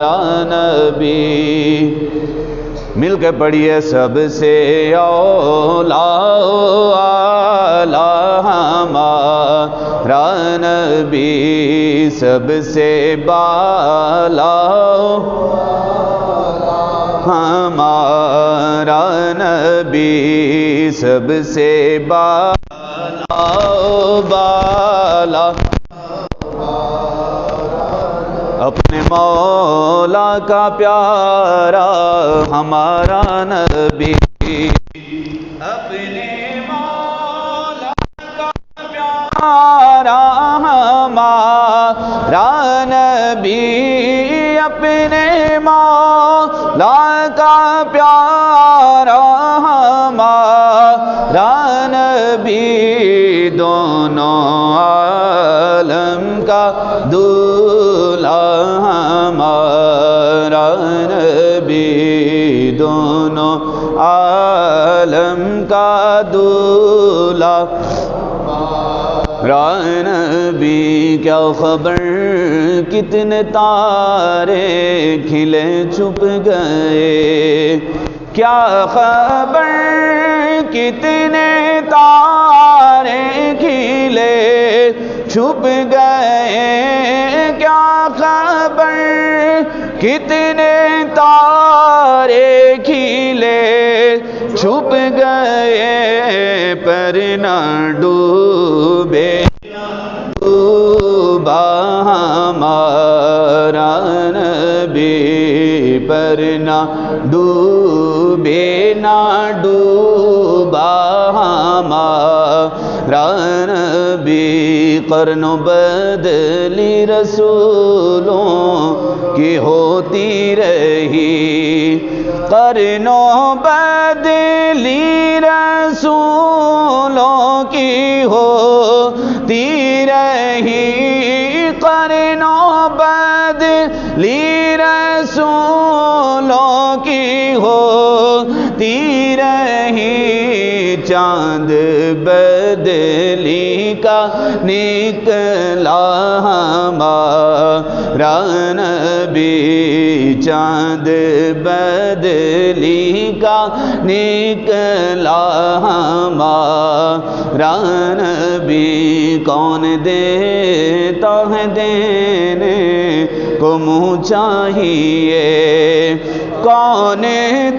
نبی مل کے پڑھیے سب سے اولا ہمارا نبی سب سے بالا ہمارا نبی سب سے بالا اپنے مولا کا پیارا ہمارا نبی اپنے مولا کا پیارا ہمارا نبی اپنے مولا کا پیارا ہمارا نبی دونوں عالم کا دولہا ہمارا نبی دونوں عالم کا دولہا نبی کیا خبر کتنے تارے کھلے چھپ گئے کیا خبر کتنے تارے کھلے چھپ گئے کیا خبر کتنے تارے کھلے چھپ گئے پر نہ ڈوبے ڈوبا ہمارا نبی پر نہ ڈوبے نہ ڈوبا ہمارا نبی قرنوں بدلی رسولوں کی ہوتی رہی قرنوں بدلی رسولوں کی ہوتی رہی قرنوں بدلی رسولوں کی ہوتی رہی چاند بدلی کا نکلا ہمارا نبی چاند بدلی کا نکلا ہمارا نبی کون دیتا ہے دینے کو منہ چاہیے کون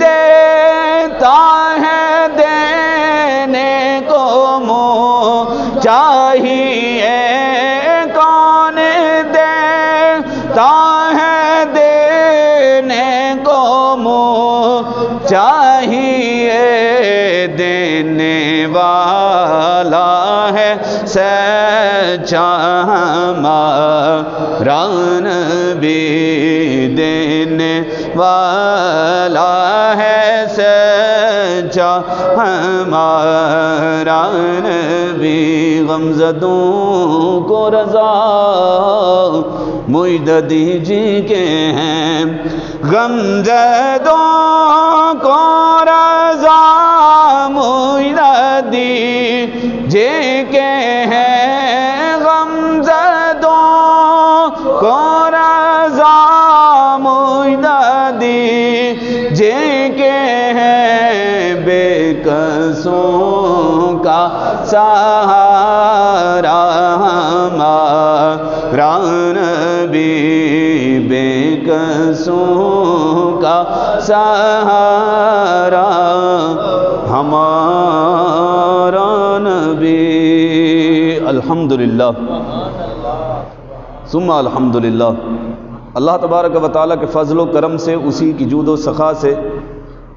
دیتا ہے دینے کو منہ چاہیے کون دیتا ہے دینے کو منہ چاہیے دینے والا ہے سچا ہمارا نبی دینے والا ہے سچا ہمارا نبی غمزدوں کو رضا معید دیجی کے ہیں غمزدوں کو رضا معید دیجی کے ہیں غمزدوں کو رضا معید دیجی کے ہیں بے کسوں کا سہارا ہمارا نبی بے کسوں کا سہارا ہمارا نبی الحمدللہ ثم الحمدللہ اللہ تبارک و تعالیٰ کے فضل و کرم سے اسی کی جود و سخا سے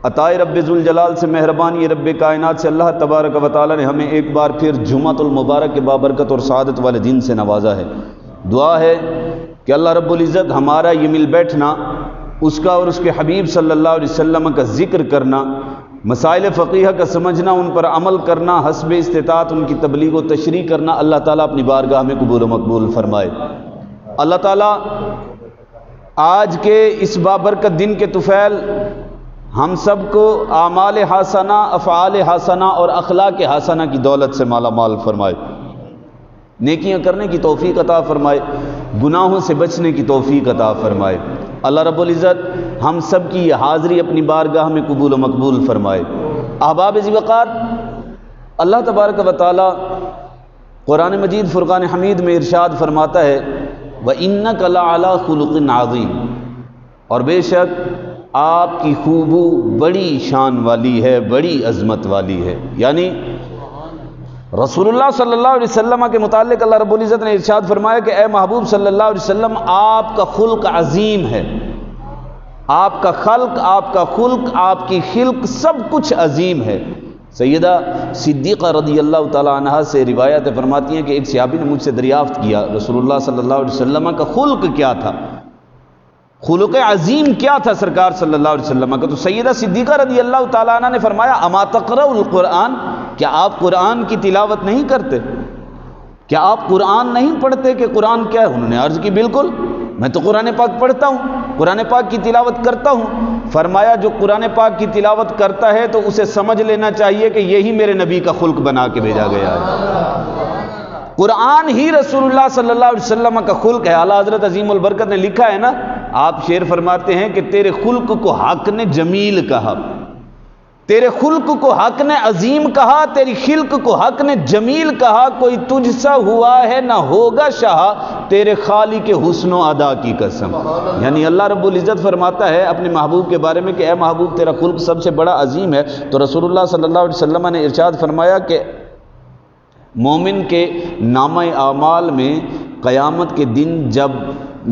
عطائے رب ذوالجلال سے مہربانی رب کائنات سے اللہ تبارک و تعالیٰ نے ہمیں ایک بار پھر جمعۃ المبارک کے بابرکت اور سعادت والے دن سے نوازا ہے دعا ہے کہ اللہ رب العزت ہمارا یہ مل بیٹھنا اس کا اور اس کے حبیب صلی اللہ علیہ وسلم کا ذکر کرنا مسائل فقیہ کا سمجھنا ان پر عمل کرنا حسب استطاعت ان کی تبلیغ و تشریح کرنا اللہ تعالیٰ اپنی بارگاہ میں قبول و مقبول فرمائے اللہ تعالیٰ آج کے اس بابرکت دن کے طفیل ہم سب کو اعمال حسنہ، افعال حسنہ اور اخلاق حسنہ کی دولت سے مالا مال فرمائے، نیکیاں کرنے کی توفیق عطا فرمائے، گناہوں سے بچنے کی توفیق عطا فرمائے۔ اللہ رب العزت ہم سب کی یہ حاضری اپنی بارگاہ میں قبول و مقبول فرمائے۔ احباب ذی وقار، اللہ تبارک و تعالی قرآن مجید فرقان حمید میں ارشاد فرماتا ہے وَإِنَّكَ لَعَلَىٰ خُلُقٍ عَظِيمٍ، اور بے شک آپ کی خوبو بڑی شان والی ہے، بڑی عظمت والی ہے۔ یعنی رسول اللہ صلی اللہ علیہ وسلم کے متعلق اللہ رب العزت نے ارشاد فرمایا کہ اے محبوب صلی اللہ علیہ وسلم، آپ کا خلق عظیم ہے، آپ کا خلق، آپ کا خلق، آپ کی خلق سب کچھ عظیم ہے۔ سیدہ صدیقہ رضی اللہ تعالیٰ عنہا سے روایت فرماتی ہیں کہ ایک صحابی نے مجھ سے دریافت کیا رسول اللہ صلی اللہ علیہ وسلم کا خلق کیا تھا، خلق عظیم کیا تھا سرکار صلی اللہ علیہ وسلم کا؟ تو سیدہ صدیقہ رضی اللہ تعالیٰ عنہ نے فرمایا اما تقرأ القرآن، کیا آپ قرآن کی تلاوت نہیں کرتے؟ کیا آپ قرآن نہیں پڑھتے کہ قرآن کیا ہے؟ انہوں نے عرض کی بالکل، میں تو قرآن پاک پڑھتا ہوں، قرآن پاک کی تلاوت کرتا ہوں۔ فرمایا جو قرآن پاک کی تلاوت کرتا ہے تو اسے سمجھ لینا چاہیے کہ یہی میرے نبی کا خلق بنا کے بھیجا گیا ہے، قرآن ہی رسول اللہ صلی اللہ علیہ وسلم کا خلق ہے۔ اعلیٰ حضرت عظیم البرکت نے لکھا ہے نا، آپ شعر فرماتے ہیں کہ تیرے خلق کو حق نے جمیل کہا، تیرے خلق کو حق نے عظیم کہا، تیری خلق کو حق نے جمیل کہا، کوئی تجھ سا ہوا ہے نہ ہوگا شاہ، تیرے خالق کے حسن و ادا کی قسم۔ یعنی اللہ رب العزت فرماتا ہے اپنے محبوب کے بارے میں کہ اے محبوب تیرا خلق سب سے بڑا عظیم ہے۔ تو رسول اللہ صلی اللہ علیہ وسلم نے ارشاد فرمایا کہ مومن کے نامہ اعمال میں قیامت کے دن جب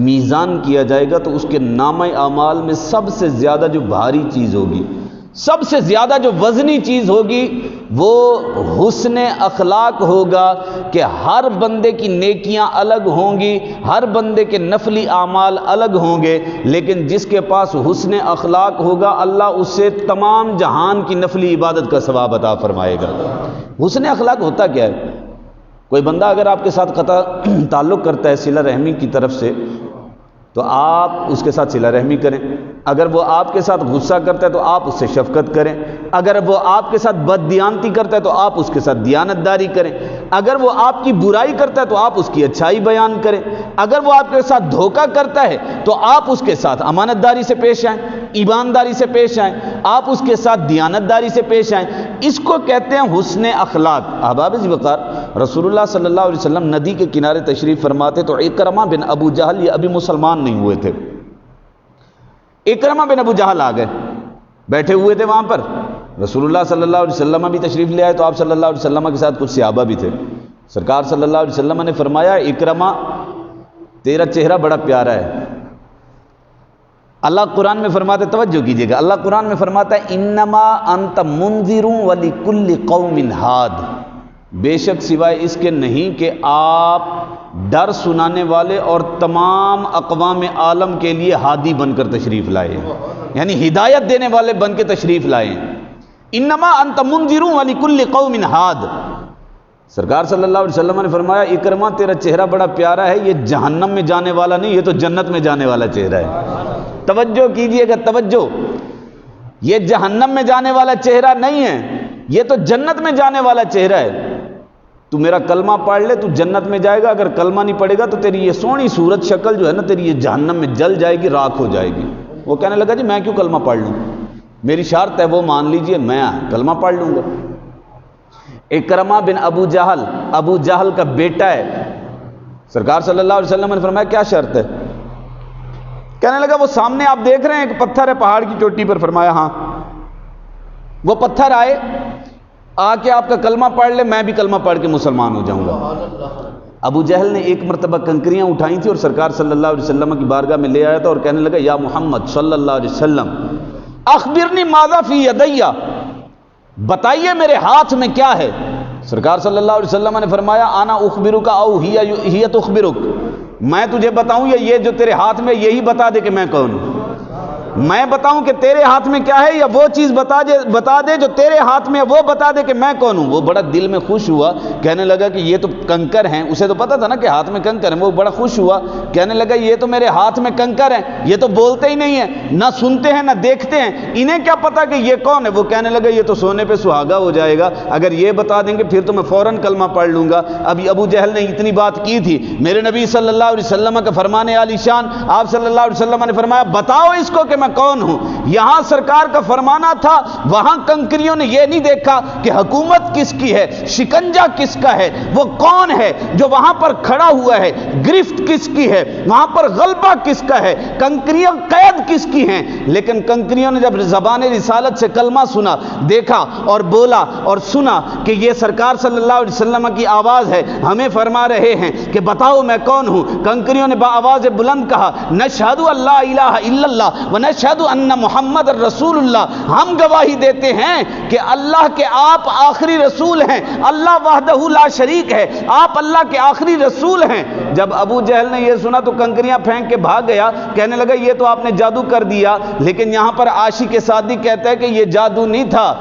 میزان کیا جائے گا تو اس کے نامہ اعمال میں سب سے زیادہ جو بھاری چیز ہوگی، سب سے زیادہ جو وزنی چیز ہوگی وہ حسن اخلاق ہوگا کہ ہر بندے کی نیکیاں الگ ہوں گی، ہر بندے کے نفلی اعمال الگ ہوں گے، لیکن جس کے پاس حسن اخلاق ہوگا اللہ اسے تمام جہان کی نفلی عبادت کا ثواب عطا فرمائے گا۔ حسن اخلاق ہوتا کیا ہے؟ کوئی بندہ اگر آپ کے ساتھ قطع تعلق کرتا ہے صلہ رحمی کی طرف سے تو آپ اس کے ساتھ صلہ رحمی کریں، اگر وہ آپ کے ساتھ غصہ کرتا ہے تو آپ اس سے شفقت کریں، اگر وہ آپ کے ساتھ بددیانتی کرتا ہے تو آپ اس کے ساتھ دیانت داری کریں، اگر وہ آپ کی برائی کرتا ہے تو آپ اس کی اچھائی بیان کریں، اگر وہ آپ کے ساتھ دھوکہ کرتا ہے تو آپ اس کے ساتھ امانت داری سے پیش آئیں، ایمانداری سے پیش آئیں، آپ اس کے ساتھ دیانت داری سے پیش آئیں۔ اس کو کہتے ہیں حسن اخلاق۔ احباب ذی وقار، رسول اللہ صلی اللہ علیہ وسلم ندی کے کنارے تشریف فرماتے تو اکرمہ بن ابو جہل یہ ابھی مسلمان نہیں ہوئے تھے، اکرمہ بن ابو جہل آ گئے، بیٹھے ہوئے تھے وہاں پر، رسول اللہ صلی اللہ علیہ وسلم بھی تشریف لے آئے تو آپ صلی اللہ علیہ وسلم کے ساتھ کچھ صحابہ بھی تھے۔ سرکار صلی اللہ علیہ وسلم نے فرمایا اکرمہ تیرا چہرہ بڑا پیارا ہے۔ اللہ قرآن میں فرماتا ہے، توجہ کیجئے گا، اللہ قرآن میں فرماتا ہے انما انت منذر ولکل قوم ہاد، بے شک سوائے اس کے نہیں کہ آپ ڈر سنانے والے اور تمام اقوام عالم کے لیے ہادی بن کر تشریف لائے، یعنی ہدایت دینے والے بن کے تشریف لائے۔ انما انت منذر ولکل قوم ہاد، سرکار صلی اللہ علیہ وسلم نے فرمایا اکرمہ تیرا چہرہ بڑا پیارا ہے، یہ جہنم میں جانے والا نہیں، یہ تو جنت میں جانے والا چہرہ ہے۔ توجہ کیجئے گا، توجہ، یہ جہنم میں جانے والا چہرہ نہیں ہے، یہ تو جنت میں جانے والا چہرہ ہے۔ تو میرا کلمہ پڑھ لے تو جنت میں جائے گا، اگر کلمہ نہیں پڑھے گا تو تیری یہ سونی صورت شکل جو ہے نا تیری یہ جہنم میں جل جائے گی، راکھ ہو جائے گی۔ وہ کہنے لگا جی میں کیوں کلمہ پڑھ لوں، میری شرط ہے وہ مان لیجئے، میں کلمہ پڑھ لوں گا۔ اکرمہ بن ابو جہل، ابو جہل کا بیٹا ہے، سرکار صلی اللہ علیہ وسلم نے فرمایا کیا شرط ہے؟ کہنے لگا وہ سامنے آپ دیکھ رہے ہیں ایک پتھر ہے پہاڑ کی چوٹی پر، فرمایا ہاں۔ وہ پتھر آئے، آ کے آپ کا کلمہ پڑھ لے، میں بھی کلمہ پڑھ کے مسلمان ہو جاؤں گا۔ ابو جہل نے ایک مرتبہ کنکریاں اٹھائی تھی اور سرکار صلی اللہ علیہ وسلم کی بارگاہ میں لے آیا تھا اور کہنے لگا یا محمد صلی اللہ علیہ وسلم اخبرنی ماذا فی یدی، بتائیے میرے ہاتھ میں کیا ہے۔ سرکار صلی اللہ علیہ وسلم نے فرمایا انا اخبرک او ہی تخبرک، میں تجھے بتاؤں یا یہ جو تیرے ہاتھ میں یہی بتا دے کہ میں کون ہوں۔ میں بتاؤں کہ تیرے ہاتھ میں کیا ہے، یا وہ چیز بتا دے جو تیرے ہاتھ میں ہے، وہ بتا دے کہ میں کون ہوں۔ وہ بڑا دل میں خوش ہوا، کہنے لگا کہ یہ تو کنکر ہیں، اسے تو پتا تھا نا کہ ہاتھ میں کنکر ہیں۔ وہ بڑا خوش ہوا، کہنے لگا یہ تو میرے ہاتھ میں کنکر ہیں، یہ تو بولتے ہی نہیں ہیں، نہ سنتے ہیں نہ دیکھتے ہیں، انہیں کیا پتا کہ یہ کون ہے۔ وہ کہنے لگا یہ تو سونے پہ سہاگا ہو جائے گا، اگر یہ بتا دیں گے پھر تو میں فوراً کلمہ پڑھ لوں گا۔ ابھی ابو جہل نے اتنی بات کی تھی، میرے نبی صلی اللہ علیہ وسلم کا فرمان عالی شان، آپ صلی اللہ علیہ وسلم نے فرمایا بتاؤ اس کو کہ میں کون ہوں۔ یہاں سرکار کا فرمانا تھا، وہاں کنکریوں نے یہ نہیں دیکھا کہ حکومت کس کی ہے، شکنجہ کس کا ہے، وہ کون ہے جو وہاں پر کھڑا ہوا ہے، گرفت کس کی ہے، وہاں پر غلبہ کس کا ہے، کنکریاں قید کس کی ہیں۔ لیکن کنکریوں نے جب زبان رسالت سے کلمہ سنا، دیکھا اور بولا اور سنا کہ یہ سرکار صلی اللہ علیہ وسلم کی آواز ہے، ہمیں فرما رہے ہیں کہ بتاؤ میں کون ہوں، کنکریوں نے بآواز بلند کہا نشہد اللہ الہ الا اللہ ونشہد ان محمد رسول اللہ، ہم گواہی دیتے ہیں کہ اللہ کے آپ آخری رسول ہیں، اللہ وحدہ لا شریک ہے، آپ اللہ کے آخری رسول ہیں۔ جب ابو جہل نے یہ سنا تو کنکریاں پھینک کے بھاگ گیا، کہنے لگا یہ تو آپ نے جادو کر دیا۔ لیکن یہاں پر عاشق سعدی کہتا ہے کہ یہ جادو نہیں تھا،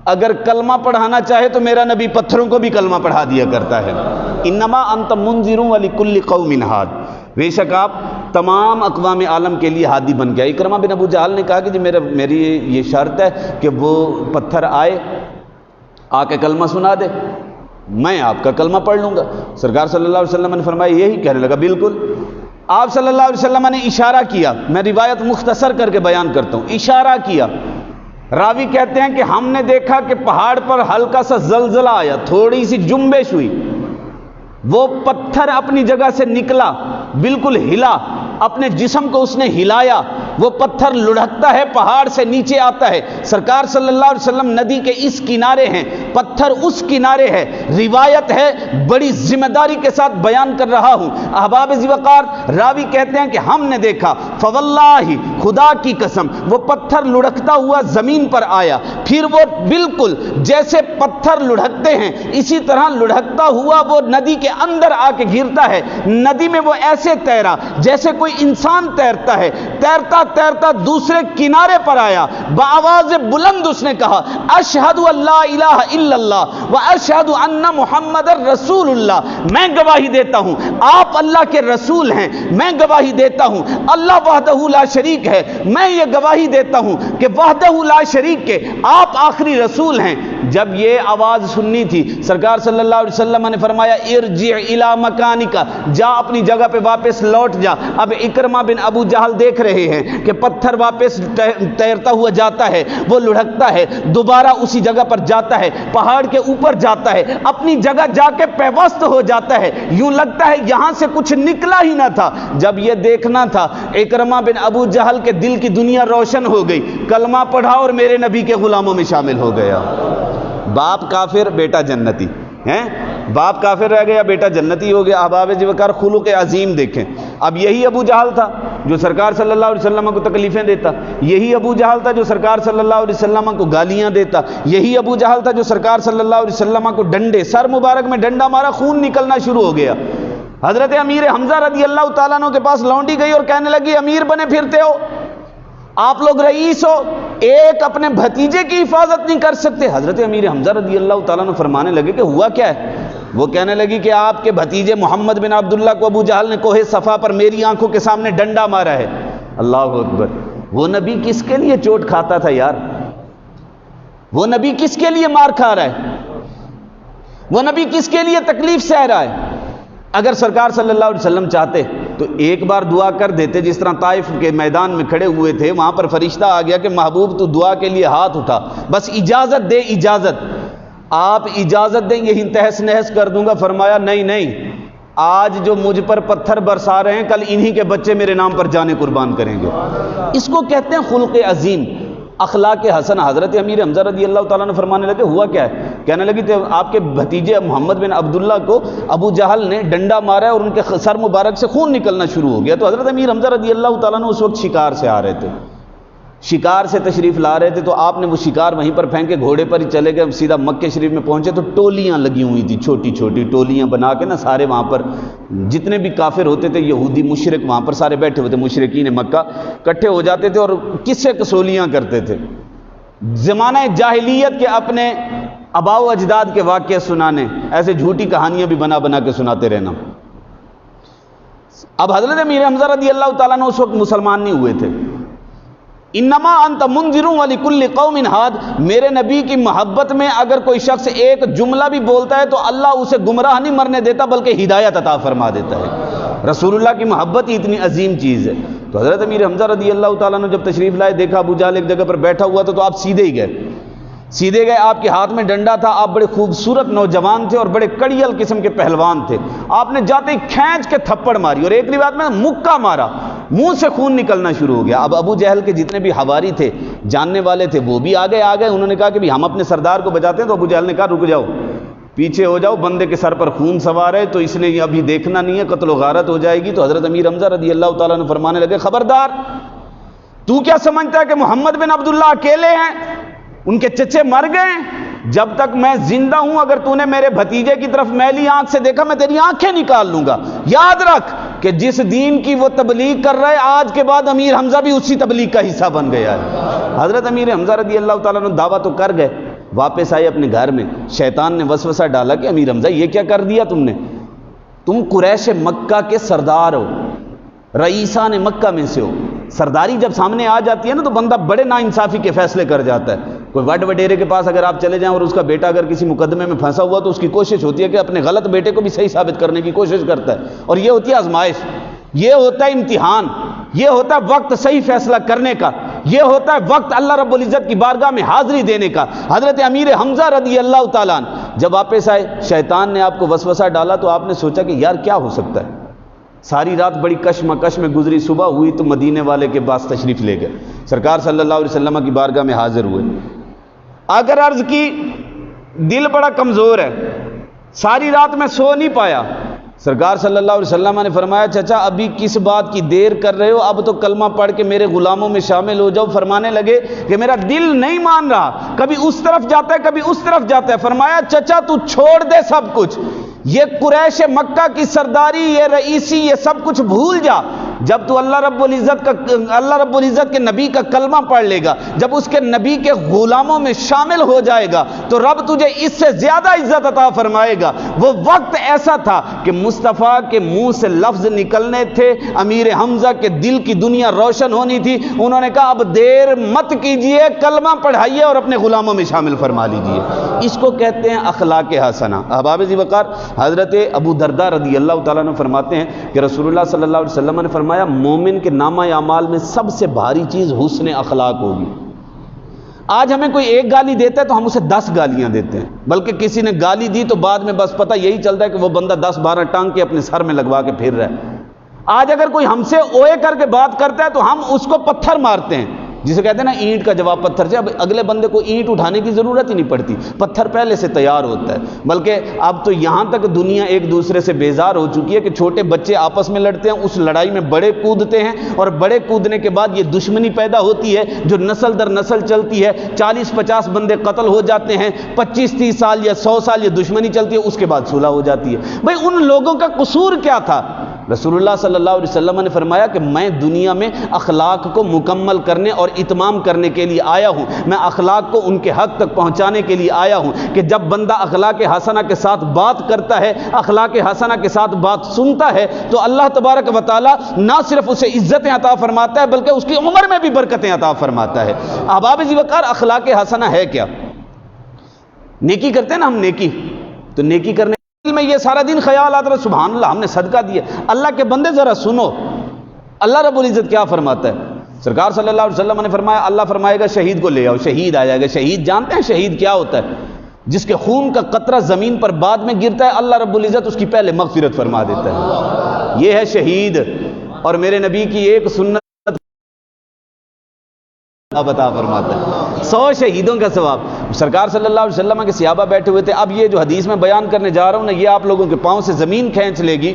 اگر کلمہ پڑھانا چاہے تو میرا نبی پتھروں کو بھی کلمہ پڑھا دیا کرتا ہے۔ انما انت منذر ولکل قوم ہاد، بے شک آپ تمام اقوام عالم کے لیے ہادی بن گیا۔ اکرمہ بن ابو جہل نے کہا کہ جی میری یہ شرط ہے کہ وہ پتھر آئے آ کے کلمہ سنا دے، میں آپ کا کلمہ پڑھ لوں گا۔ سرکار صلی اللہ علیہ وسلم نے فرمایا یہی، کہنے لگا بالکل۔ آپ صلی اللہ علیہ وسلم نے اشارہ کیا، میں روایت مختصر کر کے بیان کرتا ہوں، اشارہ کیا۔ راوی کہتے ہیں کہ ہم نے دیکھا کہ پہاڑ پر ہلکا سا زلزلہ آیا، تھوڑی سی جنبش ہوئی، وہ پتھر اپنی جگہ سے نکلا، بالکل ہلا، اپنے جسم کو اس نے ہلایا، وہ پتھر لڑھکتا ہے، پہاڑ سے نیچے آتا ہے۔ سرکار صلی اللہ علیہ وسلم ندی کے اس کنارے ہیں، پتھر اس کنارے ہے، روایت ہے، بڑی ذمہ داری کے ساتھ بیان کر رہا ہوں۔ احباب ذی وقار راوی کہتے ہیں کہ ہم نے دیکھا، فواللہ خدا کی قسم، وہ پتھر لڑھکتا ہوا زمین پر آیا، پھر وہ بالکل جیسے پتھر لڑھکتے ہیں اسی طرح لڑھکتا ہوا وہ ندی کے اندر آ کے گرتا ہے۔ ندی میں وہ ایسے تیرا جیسے کوئی انسان تیرتا ہے، تیرتا تیرتا دوسرے کنارے پر آیا، بآواز بلند اس نے کہا اشہد اللہ الہ الا اللہ و اشہد ان محمد رسول اللہ، میں گواہی دیتا ہوں آپ اللہ کے رسول ہیں، میں گواہی دیتا ہوں اللہ وحدہ لا شریک ہے، میں یہ گواہی دیتا ہوں کہ وحدہ لا شریک کے آپ آخری رسول ہیں۔ جب یہ آواز سننی تھی، سرکار صلی اللہ علیہ وسلم نے فرمایا ارجع الی مکانک، جا اپنی جگہ پہ واپس لوٹ جا۔ اب اکرمہ بن ابو جہل دیکھ رہے ہیں کہ پتھر واپس تیرتا ہوا جاتا ہے، وہ لڑھکتا ہے، دوبارہ اسی جگہ پر جاتا ہے، پہاڑ کے اوپر جاتا ہے، اپنی جگہ جا کے پیوست ہو جاتا ہے، یوں لگتا ہے یہاں سے کچھ نکلا ہی نہ تھا۔ جب یہ دیکھنا تھا، اکرمہ بن ابو جہل کے دل کی دنیا روشن ہو گئی، کلمہ پڑھا اور میرے نبی کے غلاموں میں شامل ہو گیا۔ باپ کافر بیٹا جنتی ہیں، باپ کافر رہ گیا بیٹا جنتی ہو گیا۔ احباب ذی وقار خلق عظیم دیکھیں۔ اب یہی ابو جہل تھا جو سرکار صلی اللہ علیہ وسلم کو تکلیفیں دیتا، یہی ابو جہل تھا جو سرکار صلی اللہ علیہ وسلم کو گالیاں دیتا، یہی ابو جہل تھا جو سرکار صلی اللہ علیہ وسلم کو ڈنڈے، سر مبارک میں ڈنڈا مارا، خون نکلنا شروع ہو گیا۔ حضرت امیر حمزہ رضی اللہ تعالیٰ عنہ کے پاس لونڈی گئی اور کہنے لگی امیر بنے پھرتے ہو، آپ لوگ رئیس ہو، ایک اپنے بھتیجے کی حفاظت نہیں کر سکتے۔ حضرت امیر حمزہ رضی اللہ تعالیٰ عنہ فرمانے لگے کہ ہوا کیا ہے؟ وہ کہنے لگی کہ آپ کے بھتیجے محمد بن عبداللہ کو ابو جہل نے کوہ صفا پر میری آنکھوں کے سامنے ڈنڈا مارا ہے۔ اللہ اکبر! وہ نبی کس کے لیے چوٹ کھاتا تھا یار؟ وہ نبی کس کے لیے مار کھا رہا ہے؟ وہ نبی کس کے لیے تکلیف سہ رہا ہے؟ اگر سرکار صلی اللہ علیہ وسلم چاہتے تو ایک بار دعا کر دیتے، جس طرح طائف کے میدان میں کھڑے ہوئے تھے، وہاں پر فرشتہ آ گیا کہ محبوب تو دعا کے لیے ہاتھ اٹھا، بس اجازت دے، اجازت، آپ اجازت دیں یہی تہس نہس کر دوں گا۔ فرمایا نہیں نہیں، آج جو مجھ پر پتھر برسا رہے ہیں کل انہی کے بچے میرے نام پر جانے قربان کریں گے۔ اس کو کہتے ہیں خلق عظیم، اخلاق حسن۔ حضرت امیر حمزہ رضی اللہ تعالیٰ نے فرمانے لگے ہوا کیا ہے؟ کہنے لگی کہ آپ کے بھتیجے محمد بن عبداللہ کو ابو جہل نے ڈنڈا مارا ہے اور ان کے سر مبارک سے خون نکلنا شروع ہو گیا۔ تو حضرت امیر حمزہ رضی اللہ تعالیٰ نے اس وقت شکار سے آ رہے تھے، شکار سے تشریف لا رہے تھے تو آپ نے وہ شکار وہیں پر پھینکے، گھوڑے پر ہی چلے گئے، سیدھا مکہ شریف میں پہنچے تو ٹولیاں لگی ہوئی تھی، چھوٹی چھوٹی ٹولیاں بنا کے نا سارے وہاں پر جتنے بھی کافر ہوتے تھے، یہودی مشرک وہاں پر سارے بیٹھے ہوئے تھے، مشرکین مکہ اکٹھے ہو جاتے تھے اور قصے کسولیاں کرتے تھے، زمانہ جاہلیت کے اپنے آباء و اجداد کے واقعے سنانے، ایسے جھوٹی کہانیاں بھی بنا بنا کے سناتے رہنا۔ اب حضرت امیر حمزہ رضی اللہ تعالیٰ عنہ اس وقت مسلمان نہیں ہوئے تھے۔ انما انت منذر ولکل قوم ہاد، میرے نبی کی محبت میں اگر کوئی شخص ایک جملہ بھی بولتا ہے تو اللہ اسے گمراہ نہیں مرنے دیتا بلکہ ہدایت عطا فرما دیتا ہے۔ رسول اللہ کی محبت ہی اتنی عظیم چیز ہے۔ تو حضرت امیر حمزہ رضی اللہ تعالیٰ نے جب تشریف لائے، دیکھا ابو جہل ایک جگہ پر بیٹھا ہوا تھا تو آپ سیدھے ہی گئے، سیدھے گئے، آپ کے ہاتھ میں ڈنڈا تھا، آپ بڑے خوبصورت نوجوان تھے اور بڑے کڑیل قسم کے پہلوان تھے، آپ نے جاتے ہی کھینچ کے تھپڑ ماری اور ایک روایت میں مکہ مارا، منہ سے خون نکلنا شروع ہو گیا۔ اب ابو جہل کے جتنے بھی حواری تھے، جاننے والے تھے، وہ بھی آگے انہوں نے کہا کہ ہم اپنے سردار کو بچاتے ہیں، تو ابو جہل نے کہا رک جاؤ، پیچھے ہو جاؤ، بندے کے سر پر خون سوار ہے تو اس نے ابھی دیکھنا نہیں ہے، قتل و غارت ہو جائے گی۔ تو حضرت امیر حمزہ رضی اللہ تعالیٰ نے فرمانے لگے خبردار، تو کیا سمجھتا ہے کہ محمد بن عبداللہ اکیلے ہیں؟ ان کے چچے مر گئے، جب تک میں زندہ ہوں اگر تو نے میرے بھتیجے کی طرف میلی آنکھ سے دیکھا میں تیری آنکھیں نکال لوں گا۔ یاد رکھ کہ جس دین کی وہ تبلیغ کر رہا ہے آج کے بعد امیر حمزہ بھی اسی تبلیغ کا حصہ بن گیا ہے۔ حضرت امیر حمزہ رضی اللہ تعالیٰ نے دعویٰ تو کر گئے، واپس آئے اپنے گھر میں، شیطان نے وسوسہ ڈالا کہ امیر حمزہ یہ کیا کر دیا تم نے، تم قریش مکہ کے سردار ہو، رئیسان مکہ میں سے ہو، سرداری جب سامنے آ جاتی ہے نا تو بندہ بڑے ناانصافی کے فیصلے کر جاتا ہے۔ کوئی وڈ وڈیرے کے پاس اگر آپ چلے جائیں اور اس کا بیٹا اگر کسی مقدمے میں پھنسا ہوا تو اس کی کوشش ہوتی ہے کہ اپنے غلط بیٹے کو بھی صحیح ثابت کرنے کی کوشش کرتا ہے، اور یہ ہوتی ہے آزمائش، یہ ہوتا ہے امتحان، یہ ہوتا ہے وقت صحیح فیصلہ کرنے کا، یہ ہوتا ہے وقت اللہ رب العزت کی بارگاہ میں حاضری دینے کا۔ حضرت امیر حمزہ رضی اللہ تعالیٰ عنہ جب واپس آئے، شیطان نے آپ کو وسوسہ ڈالا تو آپ نے سوچا کہ یار کیا ہو سکتا ہے، ساری رات بڑی کشمکش میں گزری، صبح ہوئی تو مدینے والے کے پاس تشریف لے گئے، سرکار صلی اللہ علیہ وسلم کی بارگاہ میں حاضر ہوئے، اگر عرض کی دل بڑا کمزور ہے، ساری رات میں سو نہیں پایا، سرکار صلی اللہ علیہ وسلم نے فرمایا چچا ابھی کس بات کی دیر کر رہے ہو، اب تو کلمہ پڑھ کے میرے غلاموں میں شامل ہو جاؤ۔ فرمانے لگے کہ میرا دل نہیں مان رہا، کبھی اس طرف جاتا ہے کبھی اس طرف جاتا ہے۔ فرمایا چچا تو چھوڑ دے سب کچھ، یہ قریش مکہ کی سرداری، یہ رئیسی، یہ سب کچھ بھول جا، جب تو اللہ رب العزت کے نبی کا کلمہ پڑھ لے گا، جب اس کے نبی کے غلاموں میں شامل ہو جائے گا تو رب تجھے اس سے زیادہ عزت عطا فرمائے گا۔ وہ وقت ایسا تھا کہ مصطفیٰ کے منہ سے لفظ نکلنے تھے، امیر حمزہ کے دل کی دنیا روشن ہونی تھی، انہوں نے کہا اب دیر مت کیجئے، کلمہ پڑھائیے اور اپنے غلاموں میں شامل فرما لیجئے۔ اس کو کہتے ہیں اخلاق حسنہ۔ احباب ذی وقار، حضرت ابو درداء رضی اللہ تعالیٰ عنہ فرماتے ہیں کہ رسول اللہ صلی اللہ علیہ وسلم نے فرمایا مومن کے نامہ اعمال میں سب سے بھاری چیز حسن اخلاق ہوگی۔ آج ہمیں کوئی ایک گالی دیتا ہے تو ہم اسے 10 گالیاں دیتے ہیں، بلکہ کسی نے گالی دی تو بعد میں بس پتہ یہی چلتا ہے کہ وہ بندہ 10-12 ٹانگ کے اپنے سر میں لگوا کے پھر رہا ہے۔ آج اگر کوئی ہم سے اوئے کر کے بات کرتا ہے تو ہم اس کو پتھر مارتے ہیں، جسے کہتے ہیں نا اینٹ کا جواب پتھر سے۔ اب اگلے بندے کو اینٹ اٹھانے کی ضرورت ہی نہیں پڑتی، پتھر پہلے سے تیار ہوتا ہے۔ بلکہ اب تو یہاں تک دنیا ایک دوسرے سے بیزار ہو چکی ہے کہ چھوٹے بچے آپس میں لڑتے ہیں، اس لڑائی میں بڑے کودتے ہیں، اور بڑے کودنے کے بعد یہ دشمنی پیدا ہوتی ہے جو نسل در نسل چلتی ہے، 40-50 بندے قتل ہو جاتے ہیں، 25-30 سال یا 100 سال یہ دشمنی چلتی ہے، اس کے بعد صلح ہو جاتی ہے۔ بھئی ان لوگوں کا قصور کیا تھا؟ رسول اللہ صلی اللہ علیہ وسلم نے فرمایا کہ میں دنیا میں اخلاق کو مکمل کرنے اور اتمام کرنے کے لیے آیا ہوں، میں اخلاق کو ان کے حق تک پہنچانے کے لیے آیا ہوں کہ جب بندہ اخلاق حسنہ کے ساتھ بات کرتا ہے، اخلاق حسنہ کے ساتھ بات سنتا ہے تو اللہ تبارک و تعالی نہ صرف اسے عزتیں عطا فرماتا ہے بلکہ اس کی عمر میں بھی برکتیں عطا فرماتا ہے۔ احباب ذی وقار، اخلاق حسنہ ہے کیا؟ نیکی کرتے ہیں نا ہم، نیکی تو نیکی کرنے میں یہ سارا دن خیال آتا ہے سبحان اللہ ہم نے صدقہ دیا۔ اللہ کے بندے ذرا سنو اللہ رب العزت کیا فرماتا ہے۔ سرکار صلی اللہ علیہ وسلم نے فرمایا اللہ فرمائے گا شہید کو لے آؤ، شہید آ جائے گا۔ شہید جانتے ہیں شہید کیا ہوتا ہے؟ جس کے خون کا قطرہ زمین پر بعد میں گرتا ہے اللہ رب العزت اس کی پہلے مغفرت فرما دیتا ہے، یہ ہے شہید۔ اور میرے نبی کی ایک سنت عطا فرماتا ہے 100 شہیدوں کا ثواب۔ سرکار صلی اللہ علیہ وسلم کے صحابہ بیٹھے ہوئے تھے، اب یہ جو حدیث میں بیان کرنے جا رہا ہوں نا یہ آپ لوگوں کے پاؤں سے زمین کھینچ لے گی۔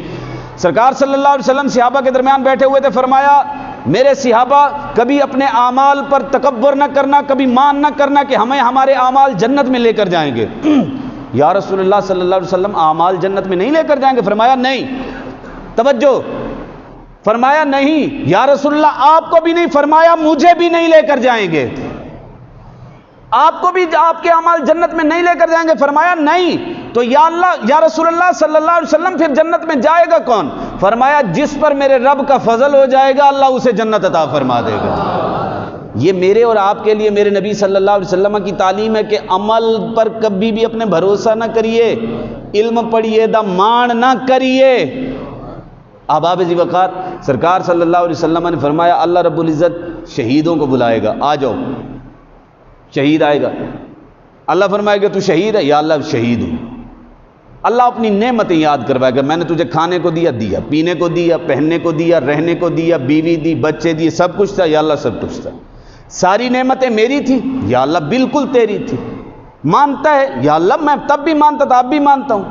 سرکار صلی اللہ علیہ وسلم صحابہ کے درمیان بیٹھے ہوئے تھے، فرمایا میرے صحابہ کبھی اپنے اعمال پر تکبر نہ کرنا، کبھی مان نہ کرنا کہ ہمیں ہمارے اعمال جنت میں لے کر جائیں گے۔ یا رسول اللہ صلی اللہ علیہ وسلم اعمال جنت میں نہیں لے کر جائیں گے؟ فرمایا نہیں۔ توجہ، فرمایا نہیں یا رسول اللہ آپ کو بھی نہیں، فرمایا مجھے بھی نہیں لے کر جائیں گے۔ آپ کو بھی آپ کے اعمال جنت میں نہیں لے کر جائیں گے؟ فرمایا نہیں۔ تو یا اللہ، یا رسول اللہ صلی اللہ علیہ وسلم پھر جنت میں جائے گا کون؟ فرمایا جس پر میرے رب کا فضل ہو جائے گا اللہ اسے جنت عطا فرما دے گا۔ یہ میرے اور آپ کے لیے میرے نبی صلی اللہ علیہ وسلم کی تعلیم ہے کہ عمل پر کبھی بھی اپنے بھروسہ نہ کریے، علم پڑھیے دا مان نہ کریے۔ احباب ذی وقار سرکار صلی اللہ علیہ وسلم نے فرمایا اللہ رب العزت شہیدوں کو بلائے گا، آ جاؤ۔ شہید آئے گا، اللہ فرمائے گا تو شہید ہے؟ یا اللہ شہید ہوں۔ اللہ اپنی نعمتیں یاد کروائے گا، میں نے تجھے کھانے کو دیا، دیا، پینے کو دیا، پہننے کو دیا، رہنے کو دیا، بیوی دی، بچے دیے، سب کچھ تھا یا اللہ سب کچھ تھا۔ ساری نعمتیں میری تھی یا اللہ بالکل تیری تھی۔ مانتا ہے یا اللہ میں تب بھی مانتا تھا اب بھی مانتا ہوں۔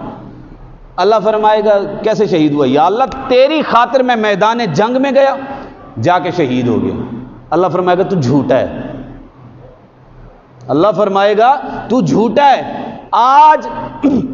اللہ فرمائے گا کیسے شہید ہوا؟ یا اللہ تیری خاطر میں میدان جنگ میں گیا، جا کے شہید ہو گیا۔ اللہ فرمائے گا تو جھوٹا ہے۔ اللہ فرمائے گا تو جھوٹا ہے۔ آج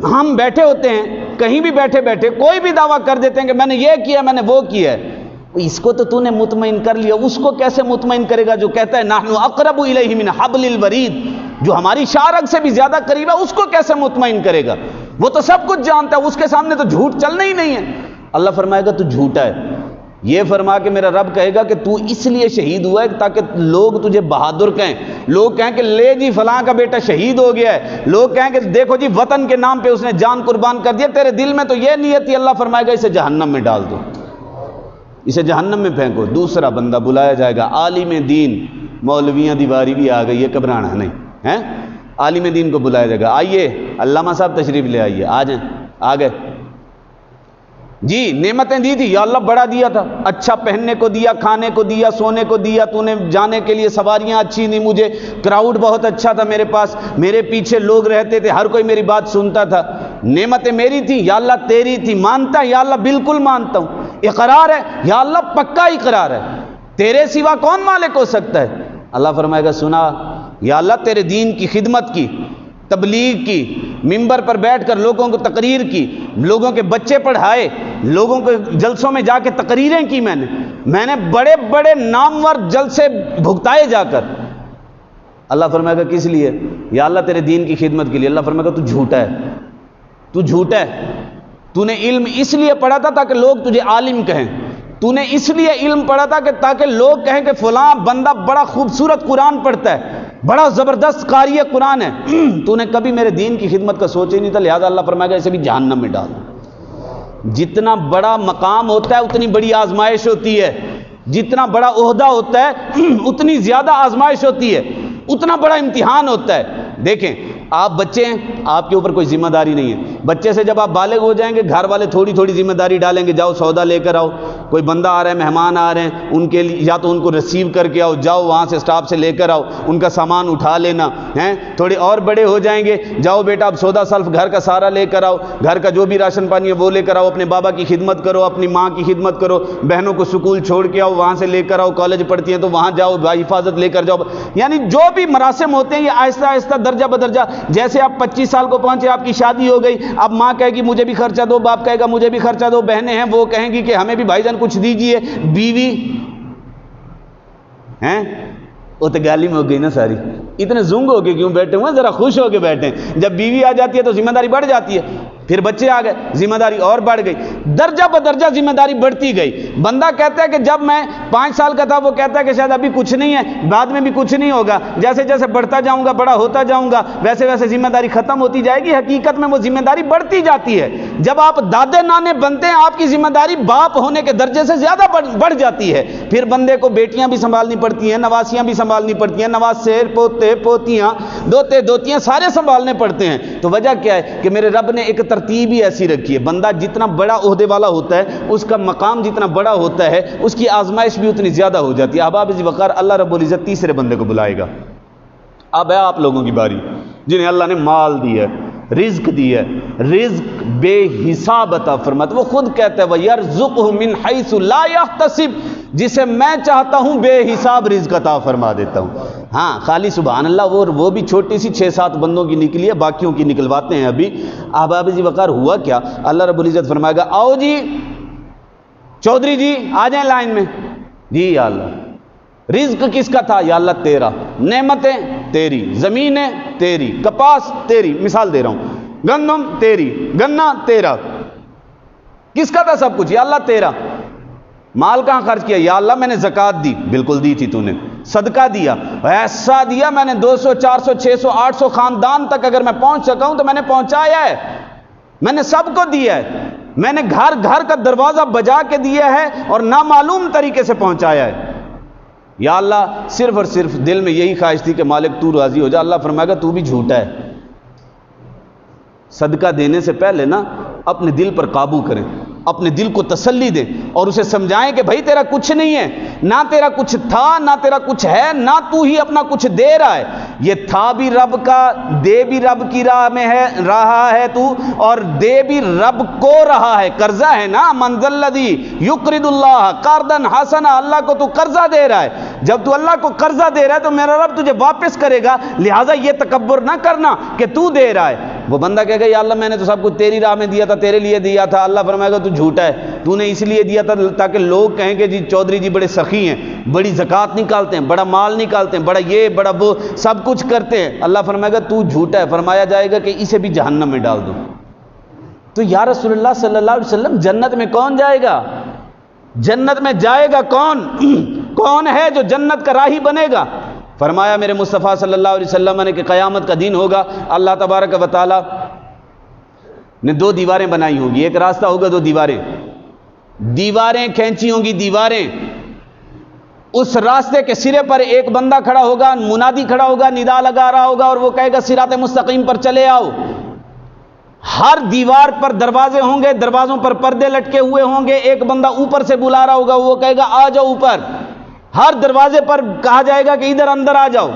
ہم بیٹھے ہوتے ہیں کہیں بھی بیٹھے بیٹھے کوئی بھی دعویٰ کر دیتے ہیں کہ میں نے یہ کیا، میں نے وہ کیا ہے۔ اس کو تو نے مطمئن کر لیا، اس کو کیسے مطمئن کرے گا جو کہتا ہے نحن اقرب الیہ من حبل الورید، جو ہماری شارک سے بھی زیادہ قریب ہے، اس کو کیسے مطمئن کرے گا؟ وہ تو سب کچھ جانتا ہے، اس کے سامنے تو جھوٹ چلنا ہی نہیں ہے۔ اللہ فرمائے گا تو جھوٹا ہے۔ یہ فرما کے میرا رب کہے گا کہ تو اس لیے شہید ہوا ہے تاکہ لوگ تجھے بہادر کہیں، لوگ کہیں کہ لے جی فلاں کا بیٹا شہید ہو گیا ہے، لوگ کہیں کہ دیکھو جی وطن کے نام پہ اس نے جان قربان کر دیا، تیرے دل میں تو یہ نیت تھی۔ اللہ فرمائے گا اسے جہنم میں ڈال دو، اسے جہنم میں پھینکو۔ دوسرا بندہ بلایا جائے گا، عالم دین، مولویاں دیواری بھی آ گئی ہے، گھبرانا نہیں ہے۔ عالم دین کو بلایا جائے گا، آئیے علامہ صاحب تشریف لے آئیے، آ جائیں۔ آ گئے جی، نعمتیں دی تھی یا اللہ بڑا دیا تھا، اچھا پہننے کو دیا، کھانے کو دیا، سونے کو دیا، تو نے جانے کے لیے سواریاں اچھی دی مجھے، کراؤڈ بہت اچھا تھا میرے پاس، میرے پیچھے لوگ رہتے تھے، ہر کوئی میری بات سنتا تھا۔ نعمتیں میری تھی یا اللہ تیری تھی، مانتا ہے یا اللہ بالکل مانتا ہوں، اقرار ہے یا اللہ پکا اقرار ہے، تیرے سوا کون مالک ہو سکتا ہے؟ اللہ فرمائے گا سنا یا اللہ تیرے دین کی خدمت کی، تبلیغ کی، منبر پر بیٹھ کر لوگوں کو تقریر کی، لوگوں کے بچے پڑھائے، لوگوں کے جلسوں میں جا کے تقریریں کی، میں نے بڑے بڑے نامور جلسے بھگتائے جا کر۔ اللہ فرمائے گا کس لیے؟ یا اللہ تیرے دین کی خدمت کے لیے۔ اللہ فرمائے گا تو جھوٹا ہے، تو جھوٹا ہے، تو نے علم اس لیے پڑھا تھا تاکہ لوگ تجھے عالم کہیں، تو نے اس لیے علم پڑھا تھا کہ تاکہ لوگ کہیں کہ فلاں بندہ بڑا خوبصورت قرآن پڑھتا ہے، بڑا زبردست قاری قرآن ہے، تو نے کبھی میرے دین کی خدمت کا سوچ ہی نہیں تھا، لہذا اللہ فرمائے گا اسے بھی جہنم میں ڈال۔ جتنا بڑا مقام ہوتا ہے اتنی بڑی آزمائش ہوتی ہے، جتنا بڑا عہدہ ہوتا ہے اتنی زیادہ آزمائش ہوتی ہے، اتنا بڑا امتحان ہوتا ہے۔ دیکھیں آپ بچے ہیں، آپ کے اوپر کوئی ذمہ داری نہیں ہے، بچے سے جب آپ بالغ ہو جائیں گے گھر والے تھوڑی تھوڑی ذمہ داری ڈالیں گے، جاؤ سودا لے کر آؤ، کوئی بندہ آ رہا ہے، مہمان آ رہے ہیں، ان کے لیے یا تو ان کو ریسیو کر کے آؤ، جاؤ وہاں سے اسٹاف سے لے کر آؤ، ان کا سامان اٹھا لینا ہیں۔ تھوڑے اور بڑے ہو جائیں گے، جاؤ بیٹا اب سودا سلف گھر کا سارا لے کر آؤ، گھر کا جو بھی راشن پانی ہے وہ لے کر آؤ، اپنے بابا کی خدمت کرو، اپنی ماں کی خدمت کرو، بہنوں کو سکول چھوڑ کے آؤ، وہاں سے لے کر آؤ، کالج پڑھتی ہیں تو وہاں جاؤ، حفاظت لے کر جاؤ، یعنی جو بھی مراسم ہوتے ہیں یہ آہستہ آہستہ درجہ بدرجہ، جیسے آپ 25 سال کو پہنچے آپ کی شادی ہو گئی، اب ماں کہے گی مجھے بھی خرچہ دو، باپ کہے گا مجھے بھی خرچہ دو، بہنیں ہیں وہ کہیں گی کہ ہمیں بھی بھائی جان کچھ دیجئے، بیوی ہیں وہ تو گالی میں ہو گئی نا ساری، اتنے زنگ ہو کے کیوں بیٹھے ہوئے، ذرا خوش ہو کے بیٹھیں، جب بیوی آ جاتی ہے تو ذمہ داری بڑھ جاتی ہے، پھر بچے آ گئے ذمہ داری اور بڑھ گئی، درجہ بدرجہ ذمہ داری بڑھتی گئی۔ بندہ کہتا ہے کہ جب میں 5 سال کا تھا وہ کہتا ہے کہ شاید ابھی کچھ نہیں ہے، بعد میں بھی کچھ نہیں ہوگا، جیسے جیسے بڑھتا جاؤں گا بڑا ہوتا جاؤں گا ویسے ویسے ذمہ داری ختم ہوتی جائے گی، حقیقت میں وہ ذمہ داری بڑھتی جاتی ہے۔ جب آپ دادے نانے بنتے ہیں آپ کی ذمہ داری باپ ہونے کے درجے سے زیادہ بڑھ جاتی ہے، پھر بندے کو بیٹیاں بھی سنبھالنی پڑتی ہیں، نواسیاں بھی سنبھالنی پڑتی ہیں، نواسے پوتے پوتیاں دوتے دوتیاں سارے سنبھالنے پڑتے ہیں۔ تو وجہ کیا ہے کہ میرے رب نے ایک ترتیب ہی ایسی رکھی ہے، بندہ جتنا بڑا عہدے والا ہوتا ہے اس کا مقام جتنا بڑا ہوتا ہے اس کی آزمائش بھی اتنی زیادہ ہو جاتی ہے۔ احباب ذی وقار اللہ رب العزت تیسرے بندے کو بلائے گا، اب ہے آپ لوگوں کی باری جنہیں اللہ نے مال دیا ہے، رزق دیا ہے، رزق بے حساب عطا فرماتا. وہ خود کہتا ہے وَيَرْزُقْهُ مِنْ حَيْثُ لَا يَحْتَسِبْ، جسے میں چاہتا ہوں بے حساب رزق عطا فرما دیتا ہوں. ہاں خالی سبحان اللہ وہ بھی چھوٹی سی 6-7 بندوں کی نکلی ہے، باقیوں کی نکلواتے ہیں ابھی. احباب جی وقار ہوا کیا؟ اللہ رب العزت فرمائے گا آؤ جی چودھری جی آ جائیں لائن میں. جی یا اللہ. رزق کس کا تھا؟ یا اللہ تیرا. نعمتیں تیری، زمینیں تیری، کپاس تیری، مثال دے رہا ہوں، گندم تیری، گنا تیرا. کس کا تھا سب کچھ؟ یا اللہ تیرا. مال کہاں خرچ کیا؟ یا اللہ میں نے زکوٰۃ دی، بالکل دی تھی تو نے. صدقہ دیا، ایسا دیا میں نے 200 400 600 800 خاندان تک اگر میں پہنچ سکا ہوں تو میں نے پہنچایا ہے. میں نے سب کو دیا ہے. میں نے گھر گھر کا دروازہ بجا کے دیا ہے اور نامعلوم طریقے سے پہنچایا ہے. یا اللہ صرف اور صرف دل میں یہی خواہش تھی کہ مالک تو راضی ہو جا. اللہ فرمائے گا تو بھی جھوٹا ہے. صدقہ دینے سے پہلے نا اپنے دل پر قابو کریں، اپنے دل کو تسلی دیں اور اسے سمجھائیں کہ بھائی تیرا کچھ نہیں ہے، نہ تیرا کچھ تھا نہ تیرا کچھ ہے، نہ تو ہی اپنا کچھ دے رہا ہے. یہ تھا بھی رب کا، دے بھی رب کی راہ میں ہے رہا ہے تو، اور دے بھی رب کو رہا ہے. قرضہ ہے نا، من ذا الذی یقرض اللہ قرضا حسنا، اللہ کو تو قرضہ دے رہا ہے. جب تو اللہ کو قرضہ دے رہا ہے تو میرا رب تجھے واپس کرے گا، لہٰذا یہ تکبر نہ کرنا کہ تو دے رہا ہے. وہ بندہ کہے گا یا اللہ میں نے تو سب کچھ تیری راہ میں دیا تھا، تیرے لیے دیا تھا. اللہ فرمائے گا تو جھوٹا ہے، تو نے اس لیے دیا تھا تاکہ لوگ کہیں کہ جی چودھری جی بڑے سخی ہیں، بڑی زکوٰۃ نکالتے ہیں، بڑا مال نکالتے ہیں، بڑا یہ بڑا وہ سب کچھ کرتے ہیں. اللہ فرمائے گا تو جھوٹا ہے. فرمایا جائے گا کہ اسے بھی جہنم میں ڈال دو. تو یا رسول اللہ صلی اللہ علیہ وسلم جنت میں کون جائے گا؟ جنت میں جائے گا کون؟ کون ہے جو جنت کا راہی بنے گا؟ فرمایا میرے مصطفیٰ صلی اللہ علیہ وسلم نے کہ قیامت کا دن ہوگا، اللہ تبارک و تعالی نے 2 دیواریں بنائی ہوں گی. ایک راستہ ہوگا، 2 دیواریں، دیواریں کھینچی ہوں گی، دیواریں. اس راستے کے سرے پر ایک بندہ کھڑا ہوگا، منادی کھڑا ہوگا، ندا لگا رہا ہوگا اور وہ کہے گا صراط مستقیم پر چلے آؤ. ہر دیوار پر دروازے ہوں گے، دروازوں پر پردے لٹکے ہوئے ہوں گے. ایک بندہ اوپر سے بلا رہا ہوگا، وہ کہے گا آ جاؤ اوپر. ہر دروازے پر کہا جائے گا کہ ادھر اندر آ جاؤ.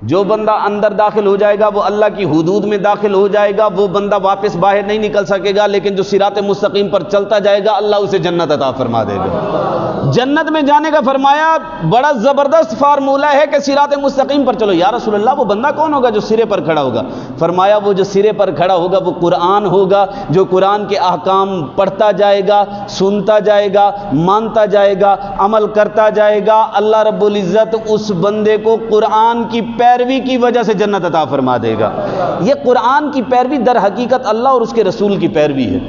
جو بندہ اندر داخل ہو جائے گا وہ اللہ کی حدود میں داخل ہو جائے گا، وہ بندہ واپس باہر نہیں نکل سکے گا. لیکن جو صراط مستقیم پر چلتا جائے گا اللہ اسے جنت عطا فرما دے گا. جنت میں جانے کا فرمایا بڑا زبردست فارمولہ ہے کہ صراط مستقیم پر چلو. یا رسول اللہ وہ بندہ کون ہوگا جو سرے پر کھڑا ہوگا؟ فرمایا وہ جو سرے پر کھڑا ہوگا وہ قرآن ہوگا، جو قرآن کے احکام پڑھتا جائے گا، سنتا جائے گا، مانتا جائے گا، عمل کرتا جائے گا. اللہ رب العزت اس بندے کو قرآن کی پیروی کی وجہ سے جنت عطا فرما دے گا. یہ قرآن کی پیروی در حقیقت اللہ اور اس کے رسول کی پیروی ہے.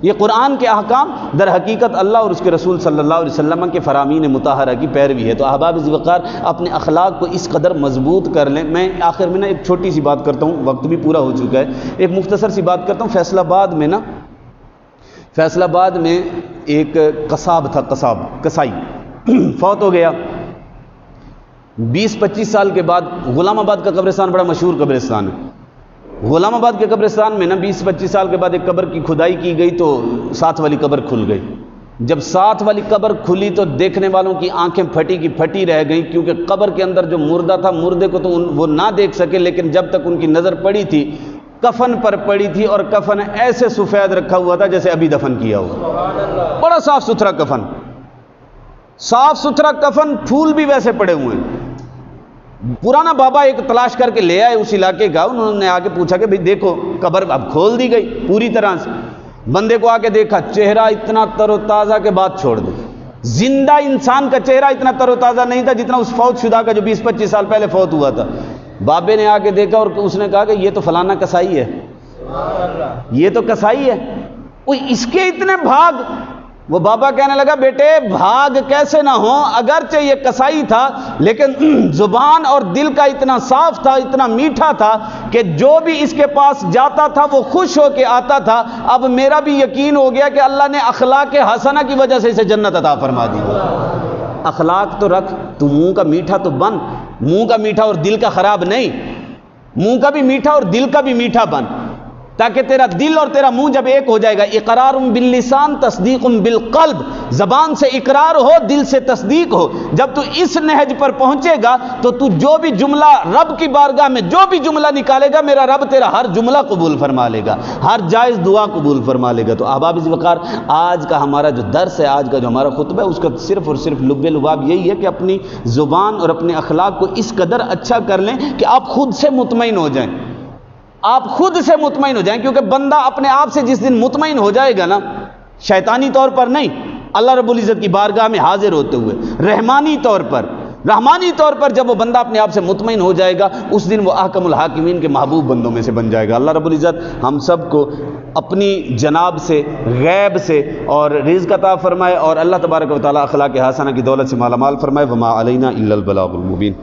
یہ قرآن کے احکام در حقیقت اللہ اور اس کے رسول صلی اللہ علیہ وسلم کے فرامین مطہرہ کی پیروی ہے. تو احباب ذی وقار اپنے اخلاق کو اس قدر مضبوط کر لیں. میں آخر میں نا ایک چھوٹی سی بات کرتا ہوں، وقت بھی پورا ہو چکا ہے. ایک مختصر سی بات کرتا ہوں. فیصل آباد میں ایک قصاب تھا، کسائی فوت ہو گیا. 20-25 سال کے بعد غلام آباد کا قبرستان بڑا مشہور قبرستان ہے. غلام آباد کے قبرستان میں نا 20-25 سال کے بعد ایک قبر کی کھدائی کی گئی تو ساتھ والی قبر کھل گئی. جب ساتھ والی قبر کھلی تو دیکھنے والوں کی آنکھیں پھٹی کی پھٹی رہ گئیں، کیونکہ قبر کے اندر جو مردہ تھا، مردے کو تو وہ نہ دیکھ سکے، لیکن جب تک ان کی نظر پڑی تھی کفن پر پڑی تھی، اور کفن ایسے سفید رکھا ہوا تھا جیسے ابھی دفن کیا ہوا. بڑا صاف ستھرا کفن، صاف ستھرا کفن، پھول بھی ویسے پڑے ہوئے ہیں. پرانا بابا ایک تلاش کر کے لے آئے اس علاقے کا. انہوں نے آ کے پوچھا کہ بھئی دیکھو قبر اب کھول دی گئی پوری طرح سے. بندے کو آ کے دیکھا، چہرہ اتنا تر و تازہ کے بات چھوڑ دو. زندہ انسان کا چہرہ اتنا تر و تازہ نہیں تھا جتنا اس فوت شدہ کا جو 20-25 سال پہلے فوت ہوا تھا. بابے نے آ کے دیکھا اور اس نے کہا کہ یہ تو فلانا کسائی ہے، یہ تو کسائی ہے. وہ اس کے اتنے بھاگ. وہ بابا کہنے لگا بیٹے بھاگ کیسے نہ ہو، اگرچہ یہ کسائی تھا لیکن زبان اور دل کا اتنا صاف تھا، اتنا میٹھا تھا کہ جو بھی اس کے پاس جاتا تھا وہ خوش ہو کے آتا تھا. اب میرا بھی یقین ہو گیا کہ اللہ نے اخلاق حسنہ کی وجہ سے اسے جنت عطا فرما دی. اخلاق تو رکھ، تو منہ کا میٹھا تو بن، منہ کا میٹھا اور دل کا خراب نہیں. منہ کا بھی میٹھا اور دل کا بھی میٹھا بن. تاکہ تیرا دل اور تیرا منہ جب ایک ہو جائے گا، اقرار باللسان تصدیق بالقلب، زبان سے اقرار ہو، دل سے تصدیق ہو، جب تو اس نہج پر پہنچے گا تو تو جو بھی جملہ رب کی بارگاہ میں جو بھی جملہ نکالے گا، میرا رب تیرا ہر جملہ قبول فرما لے گا، ہر جائز دعا قبول فرما لے گا۔ تو احباب ذوالوقار، آج کا ہمارا جو درس ہے، آج کا جو ہمارا خطبہ ہے، اس کا صرف اور صرف لب لباب یہی ہے کہ اپنی زبان اور اپنے اخلاق کو اس قدر اچھا کر لیں کہ آپ خود سے مطمئن ہو جائیں، آپ خود سے مطمئن ہو جائیں، کیونکہ بندہ اپنے آپ سے جس دن مطمئن ہو جائے گا نا، شیطانی طور پر نہیں، اللہ رب العزت کی بارگاہ میں حاضر ہوتے ہوئے رحمانی طور پر جب وہ بندہ اپنے آپ سے مطمئن ہو جائے گا، اس دن وہ احکم الحاکمین کے محبوب بندوں میں سے بن جائے گا۔ اللہ رب العزت ہم سب کو اپنی جناب سے، غیب سے اور رزق عطا فرمائے، اور اللہ تبارک و تعالی اخلاق حسنہ کی دولت سے مالا مال فرمائے۔ وما علینا الا البلاغ المبین۔